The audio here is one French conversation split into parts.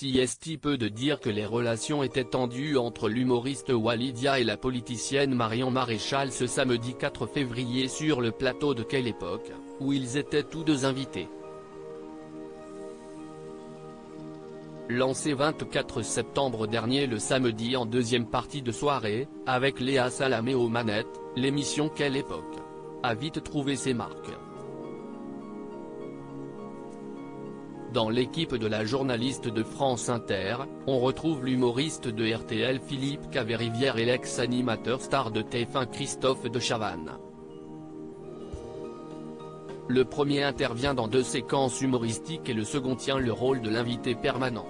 Si est peu de dire que les relations étaient tendues entre l'humoriste Walidia et la politicienne Marion Maréchal ce samedi 4 février sur le plateau de Quelle Époque, où ils étaient tous deux invités. Lancé 24 septembre dernier le samedi en deuxième partie de soirée, avec Léa Salamé aux manettes, l'émission Quelle Époque a vite trouvé ses marques. Dans l'équipe de la journaliste de France Inter, on retrouve l'humoriste de RTL Philippe Caverivière et l'ex-animateur star de TF1 Christophe de Chavannes. Le premier intervient dans 2 séquences humoristiques et le second tient le rôle de l'invité permanent.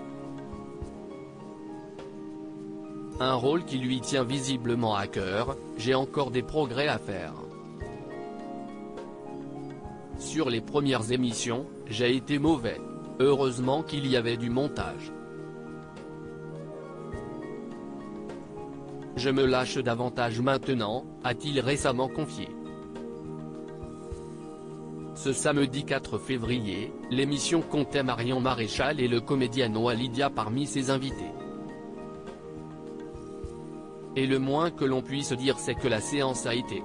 Un rôle qui lui tient visiblement à cœur, j'ai encore des progrès à faire. Sur les premières émissions, j'ai été mauvais. Heureusement qu'il y avait du montage. Je me lâche davantage maintenant, a-t-il récemment confié. Ce samedi 4 février, l'émission comptait Marion Maréchal et le comédien Walidia parmi ses invités. Et le moins que l'on puisse dire c'est que la séance a été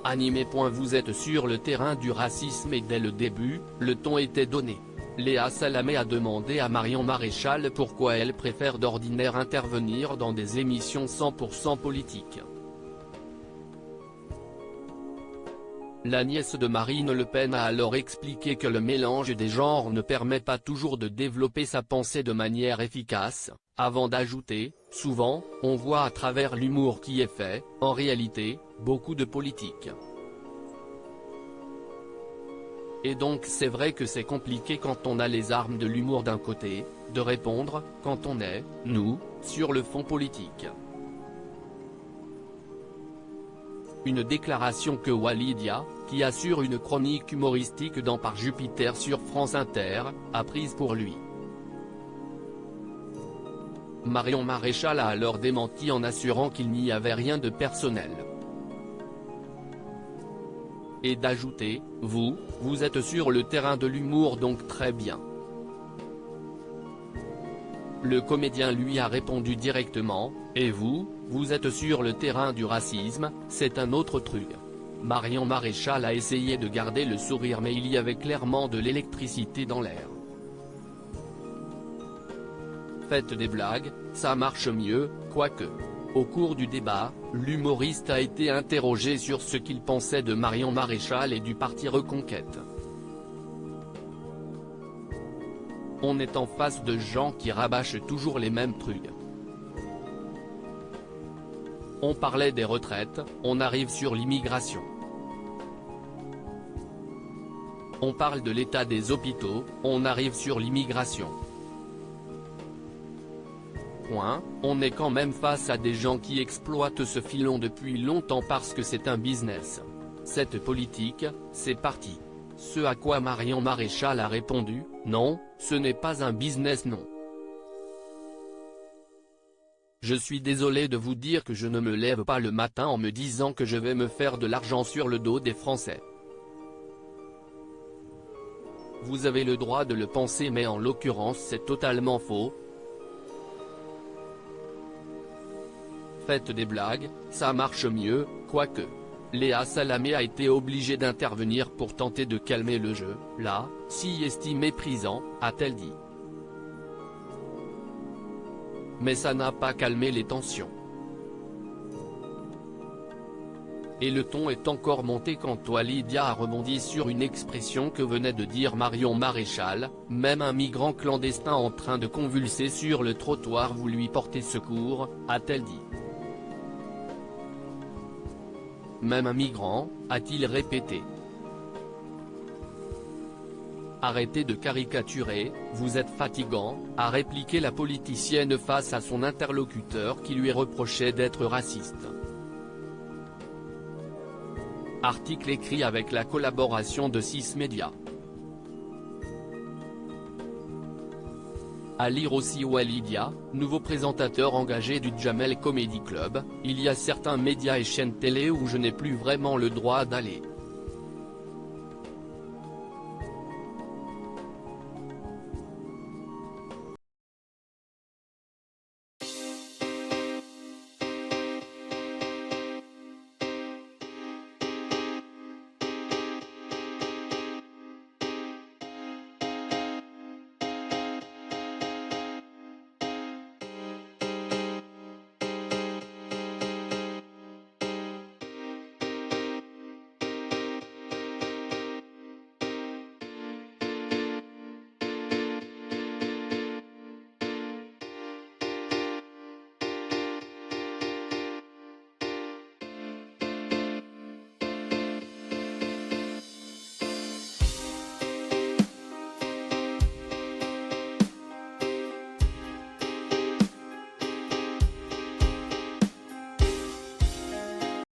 animé. Vous êtes sur le terrain du racisme et dès le début, le ton était donné. Léa Salamé a demandé à Marion Maréchal pourquoi elle préfère d'ordinaire intervenir dans des émissions 100% politiques. La nièce de Marine Le Pen a alors expliqué que le mélange des genres ne permet pas toujours de développer sa pensée de manière efficace, avant d'ajouter, souvent, on voit à travers l'humour qui est fait, en réalité, beaucoup de politique. Et donc c'est vrai que c'est compliqué quand on a les armes de l'humour d'un côté, de répondre, quand on est, nous, sur le fond politique. Une déclaration que Walidia, qui assure une chronique humoristique dans Par Jupiter sur France Inter, a prise pour lui. Marion Maréchal a alors démenti en assurant qu'il n'y avait rien de personnel. Et d'ajouter, vous êtes sur le terrain de l'humour donc très bien. Le comédien lui a répondu directement, et vous êtes sur le terrain du racisme, c'est un autre truc. Marion Maréchal a essayé de garder le sourire mais il y avait clairement de l'électricité dans l'air. Faites des blagues, ça marche mieux, quoique. Au cours du débat, l'humoriste a été interrogé sur ce qu'il pensait de Marion Maréchal et du parti Reconquête. On est en face de gens qui rabâchent toujours les mêmes trucs. On parlait des retraites, on arrive sur l'immigration. On parle de l'état des hôpitaux, on arrive sur l'immigration. On est quand même face à des gens qui exploitent ce filon depuis longtemps parce que c'est un business. Cette politique, c'est parti. Ce à quoi Marion Maréchal a répondu, non, ce n'est pas un business non. Je suis désolé de vous dire que je ne me lève pas le matin en me disant que je vais me faire de l'argent sur le dos des Français. Vous avez le droit de le penser mais en l'occurrence c'est totalement faux. Faites des blagues, ça marche mieux, quoique. Léa Salamé a été obligée d'intervenir pour tenter de calmer le jeu, là, si est méprisant, a-t-elle dit. Mais ça n'a pas calmé les tensions. Et le ton est encore monté quand Walidia a rebondi sur une expression que venait de dire Marion Maréchal, même un migrant clandestin en train de convulser sur le trottoir vous lui portez secours, a-t-elle dit. Même un migrant, a-t-il répété. Arrêtez de caricaturer, vous êtes fatigant, a répliqué la politicienne face à son interlocuteur qui lui reprochait d'être raciste. Article écrit avec la collaboration de 6 médias. À lire aussi Walidia, nouveau présentateur engagé du Jamel Comedy Club, il y a certains médias et chaînes télé où je n'ai plus vraiment le droit d'aller.